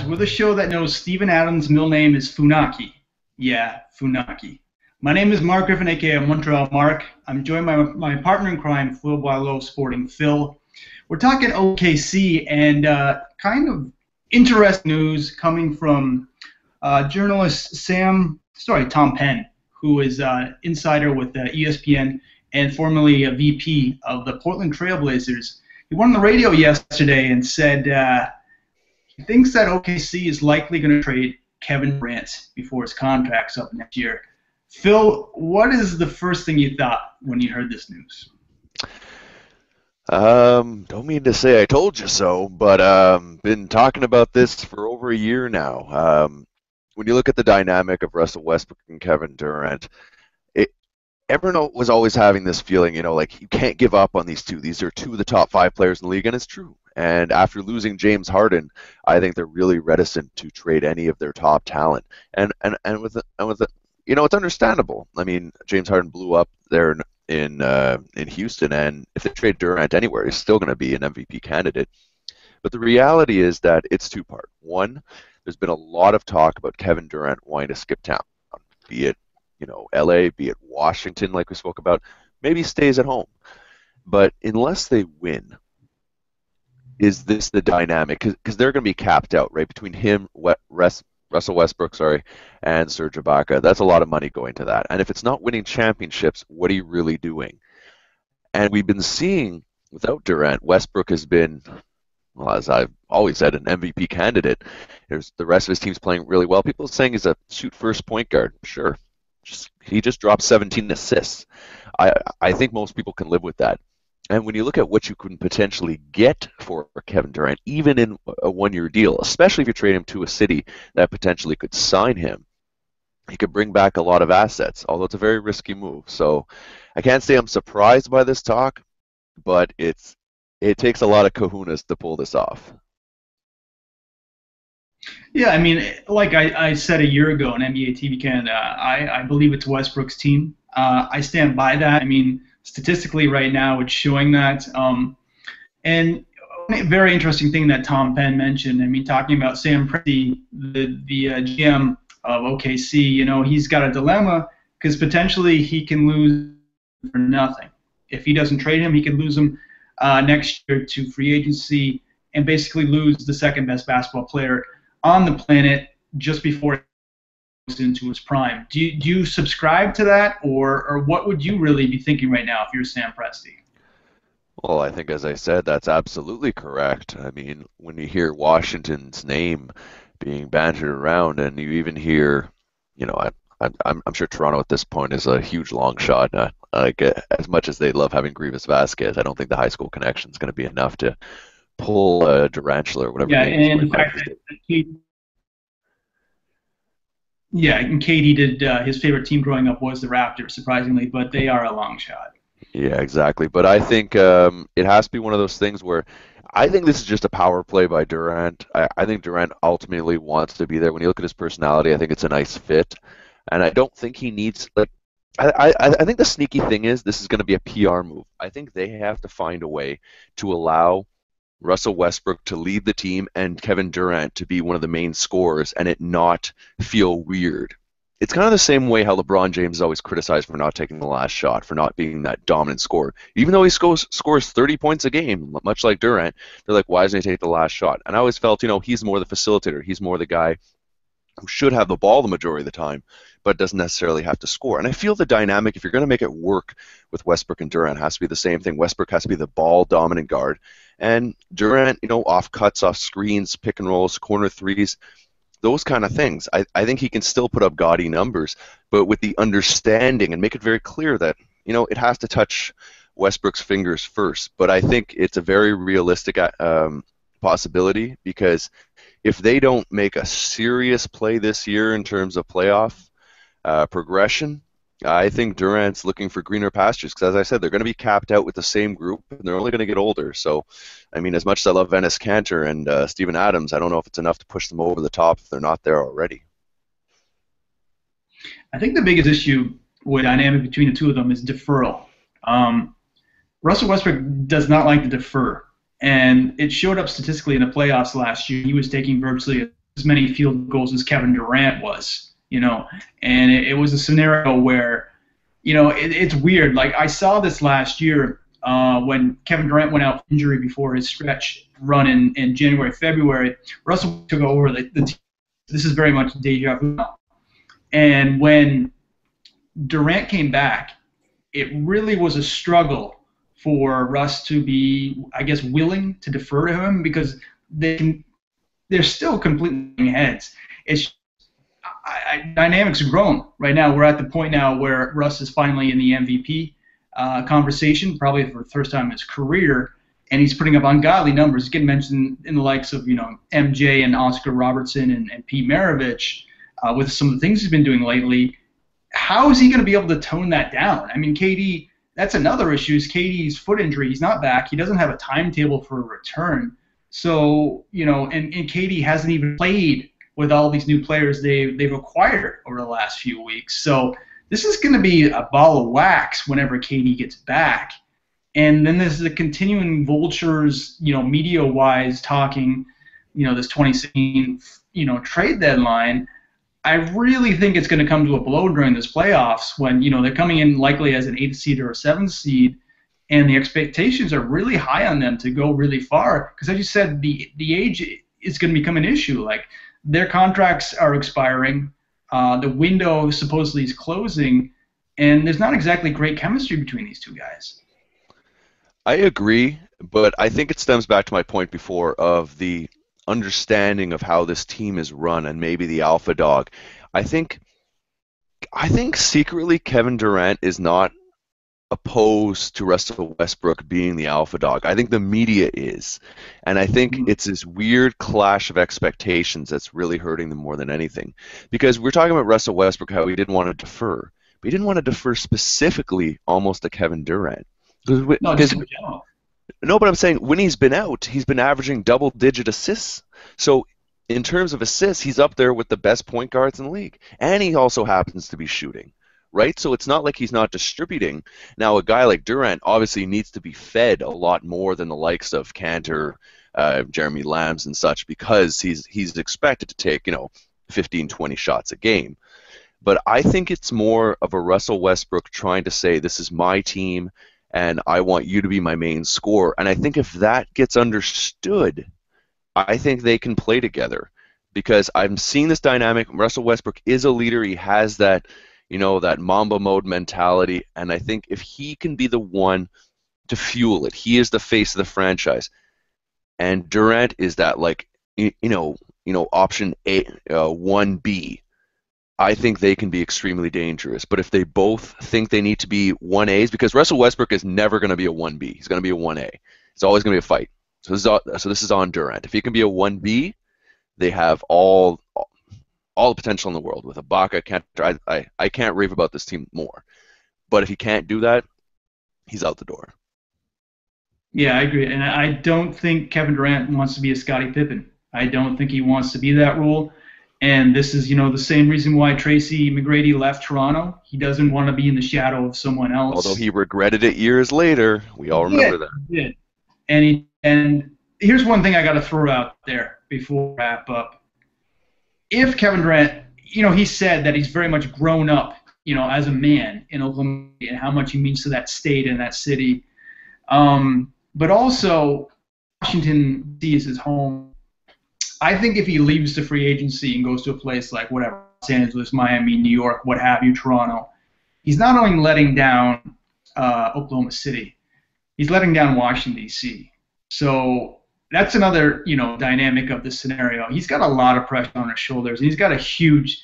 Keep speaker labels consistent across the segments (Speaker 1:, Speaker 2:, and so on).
Speaker 1: Abs. We're the show that knows Steven Adams' middle name is Funaki. Yeah, Funaki. My name is Marc Griffin, a.k.a. Montreal Marc. I'm joined by my partner in crime, Phil Boileau, sporting Phil. We're talking OKC and kind of interesting news coming from journalist Tom Penn, who is insider with ESPN and formerly a VP of the Portland Trailblazers. He went on the radio yesterday and said he thinks that OKC is likely going to trade Kevin Durant before his contract's up next year. Phil, what is the first thing you thought when you heard this news?
Speaker 2: Don't mean to say I told you so, but been talking about this for over a year now. When you look at the dynamic of Russell Westbrook and Kevin Durant, everyone was always having this feeling, like you can't give up on these two. These are two of the top 5 players in the league, and it's true. And after losing James Harden, I think they're really reticent to trade any of their top talent. And with it's understandable. I mean, James Harden blew up there in Houston, and if they trade Durant anywhere, he's still going to be an MVP candidate. But the reality is that it's two-part. One, there's been a lot of talk about Kevin Durant wanting to skip town, be it LA, be it Washington, like we spoke about. Maybe stays at home. But unless they win, is this the dynamic? Because they're going to be capped out, right? Between him, Russell Westbrook, and Serge Ibaka. That's a lot of money going to that. And if it's not winning championships, what are you really doing? And we've been seeing, without Durant, Westbrook has been, well, as I've always said, an MVP candidate. There's the rest of his team's playing really well. People are saying he's a shoot-first point guard. Sure. He just dropped 17 assists. I think most people can live with that. And when you look at what you can potentially get for Kevin Durant, even in a one-year deal, especially if you trade him to a city that potentially could sign him, he could bring back a lot of assets, although it's a very risky move. So I can't say I'm surprised by this talk, but it takes a lot of kahunas to pull this off.
Speaker 1: Yeah, I mean, like I said a year ago on NBA TV Canada, I believe it's Westbrook's team. I stand by that. I mean, statistically right now it's showing that. And a very interesting thing that Tom Penn mentioned, I mean, talking about Sam Presti, the GM of OKC, he's got a dilemma because potentially he can lose for nothing. If he doesn't trade him, he could lose him next year to free agency and basically lose the second best basketball player on the planet just before he goes into his prime. Do you subscribe to that, or what would you really be thinking right now if you're Sam Presti?
Speaker 2: Well, I think, as I said, that's absolutely correct. I mean, when you hear Washington's name being bantered around, and you even hear, I'm sure Toronto at this point is a huge long shot. As much as they love having Grievous Vasquez, I don't think the high school connection is going to be enough to pull Durantula or whatever.
Speaker 1: Yeah, and in fact, and Katie did his favorite team growing up was the Raptors, surprisingly, but they are a long shot.
Speaker 2: Yeah, exactly. But I think it has to be one of those things where I think this is just a power play by Durant. I think Durant ultimately wants to be there. When you look at his personality, I think it's a nice fit. And I don't think he needs, I think the sneaky thing is this is going to be a PR move. I think they have to find a way to allow Russell Westbrook to lead the team and Kevin Durant to be one of the main scorers and it not feel weird. It's kind of the same way how LeBron James is always criticized for not taking the last shot, for not being that dominant scorer. Even though he scores 30 points a game, much like Durant, they're like, why doesn't he take the last shot? And I always felt, he's more the facilitator. He's more the guy who should have the ball the majority of the time, but doesn't necessarily have to score. And I feel the dynamic, if you're going to make it work with Westbrook and Durant, has to be the same thing. Westbrook has to be the ball-dominant guard. And Durant, off cuts, off screens, pick and rolls, corner threes, those kind of things. I think he can still put up gaudy numbers, but with the understanding and make it very clear that, it has to touch Westbrook's fingers first. But I think it's a very realistic possibility because if they don't make a serious play this year in terms of playoff progression, I think Durant's looking for greener pastures because, as I said, they're going to be capped out with the same group, and they're only going to get older. So, I mean, as much as I love Venice Cantor and Steven Adams, I don't know if it's enough to push them over the top if they're not there already.
Speaker 1: I think the biggest issue with dynamic between the two of them is deferral. Russell Westbrook does not like to defer, and it showed up statistically in the playoffs last year. He was taking virtually as many field goals as Kevin Durant was, and it was a scenario where, it's weird. Like I saw this last year when Kevin Durant went out with injury before his stretch run in January, February. Russell took over the team. This is very much Déjà vu now. And when Durant came back, it really was a struggle for Russ to be, I guess, willing to defer to him because they're still completely heads. It's dynamics have grown right now. We're at the point now where Russ is finally in the MVP conversation, probably for the first time in his career, and he's putting up ungodly numbers. He's getting mentioned in the likes of MJ and Oscar Robertson and Pete Maravich with some of the things he's been doing lately. How is he going to be able to tone that down? I mean, KD, that's another issue, is KD's foot injury. He's not back. He doesn't have a timetable for a return. So, and KD hasn't even played with all these new players they've acquired over the last few weeks. So this is going to be a ball of wax whenever KD gets back. And then there's the continuing vultures, media-wise talking, this 2016, trade deadline. I really think it's going to come to a blow during this playoffs when, they're coming in likely as an 8th seed or a 7th seed, and the expectations are really high on them to go really far. Because as you said, the age is going to become an issue. Like, their contracts are expiring, the window supposedly is closing, and there's not exactly great chemistry between these two guys.
Speaker 2: I agree, but I think it stems back to my point before of the understanding of how this team is run and maybe the alpha dog. I think secretly Kevin Durant is not opposed to Russell Westbrook being the alpha dog. I think the media is. And I think it's this weird clash of expectations that's really hurting them more than anything. Because we're talking about Russell Westbrook, how he didn't want to defer. But he didn't want to defer specifically almost to Kevin Durant.
Speaker 1: No, just in general.
Speaker 2: No, but I'm saying when he's been out, he's been averaging double-digit assists. So in terms of assists, he's up there with the best point guards in the league. And he also happens to be shooting, right? So it's not like he's not distributing. Now, a guy like Durant obviously needs to be fed a lot more than the likes of Cantor, Jeremy Lambs and such, because he's expected to take, 15, 20 shots a game. But I think it's more of a Russell Westbrook trying to say, this is my team, and I want you to be my main scorer. And I think if that gets understood, I think they can play together. Because I'm seeing this dynamic. Russell Westbrook is a leader. He has that, that Mamba mode mentality. And I think if he can be the one to fuel it, he is the face of the franchise. And Durant is that, option A, 1B. I think they can be extremely dangerous. But if they both think they need to be 1As, because Russell Westbrook is never going to be a 1B. He's going to be a 1A. It's always going to be a fight. So this is on Durant. If he can be a 1B, they have all the potential in the world. With Ibaka, I can't rave about this team more. But if he can't do that, he's out the door.
Speaker 1: Yeah, I agree. And I don't think Kevin Durant wants to be a Scottie Pippen. I don't think he wants to be that role. And this is, the same reason why Tracy McGrady left Toronto. He doesn't want to be in the shadow of someone else.
Speaker 2: Although he regretted it years later. We all remember that.
Speaker 1: He did. And here's one thing I got to throw out there before we wrap up. If Kevin Durant, he said that he's very much grown up, as a man in Oklahoma and how much he means to that state and that city. But also, Washington D.C. is his home. I think if he leaves the free agency and goes to a place like whatever, Los Angeles, Miami, New York, what have you, Toronto, he's not only letting down Oklahoma City, he's letting down Washington, D.C. So that's another, dynamic of the scenario. He's got a lot of pressure on his shoulders, and he's got a huge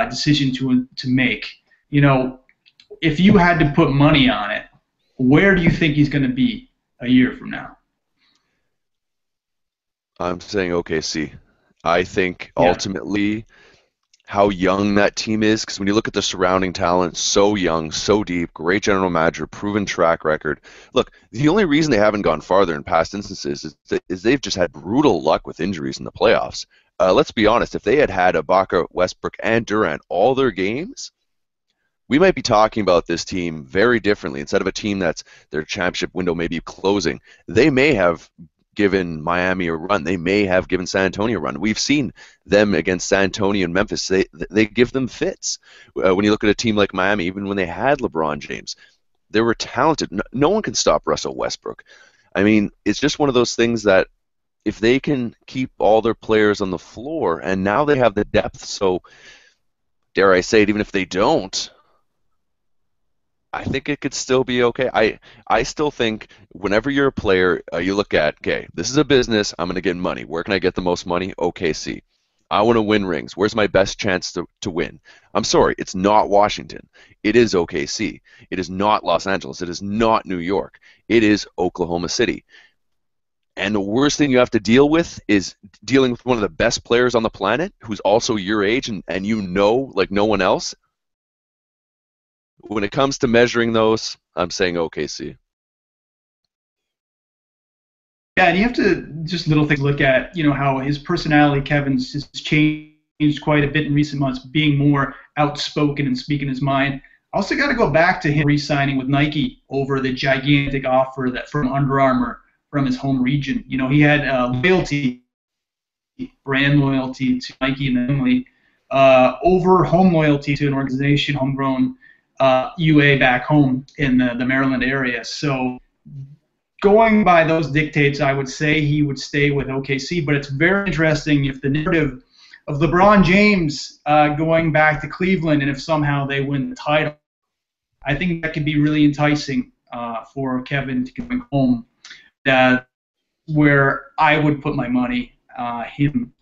Speaker 1: decision to make. If you had to put money on it, where do you think he's going to be a year from now?
Speaker 2: I'm saying OKC. I think ultimately how young that team is, because when you look at the surrounding talent, so young, so deep, great general manager, proven track record. Look, the only reason they haven't gone farther in past instances is they've just had brutal luck with injuries in the playoffs. Let's be honest, if they had Ibaka, Westbrook, and Durant all their games, we might be talking about this team very differently. Instead of a team that's their championship window may be closing, they may have given Miami a run. They may have given San Antonio a run. We've seen them against San Antonio and Memphis. They give them fits. When you look at a team like Miami, even when they had LeBron James, they were talented. No one can stop Russell Westbrook. I mean, it's just one of those things that if they can keep all their players on the floor, and now they have the depth, so dare I say it, even if they don't, I think it could still be okay. I still think whenever you're a player, you look at, okay, this is a business. I'm going to get money. Where can I get the most money? OKC. I want to win rings. Where's my best chance to win? I'm sorry, it's not Washington. It is OKC. It is not Los Angeles. It is not New York. It is Oklahoma City. And the worst thing you have to deal with is dealing with one of the best players on the planet who's also your age and you know like no one else. When it comes to measuring those, I'm saying OKC.
Speaker 1: Yeah, and you have to just little things look at, how his personality, Kevin's, has changed quite a bit in recent months, being more outspoken and speaking his mind. Also got to go back to him re-signing with Nike over the gigantic offer that from Under Armour from his home region. He had brand loyalty to Nike and family, over home loyalty to an organization, homegrown UA back home in the Maryland area. So going by those dictates, I would say he would stay with OKC, but it's very interesting if the narrative of LeBron James going back to Cleveland and if somehow they win the title, I think that could be really enticing for Kevin to go home. Where I would put my money, him,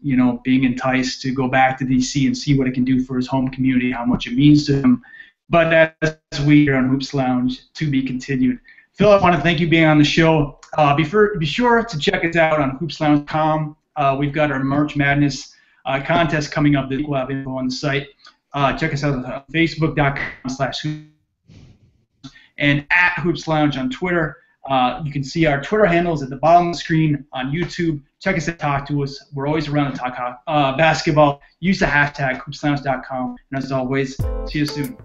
Speaker 1: being enticed to go back to DC and see what it can do for his home community, how much it means to him. But as we here on Hoops Lounge, to be continued. Phil, I want to thank you for being on the show. Be sure to check us out on hoopslounge.com. We've got our March Madness contest coming up. We'll have info on the site. Check us out on facebook.com/hoops and at Hoops Lounge on Twitter. You can see our Twitter handles at the bottom of the screen on YouTube. Check us out, talk to us. We're always around to talk basketball. Use the hashtag hoopslounge.com. And as always, see you soon.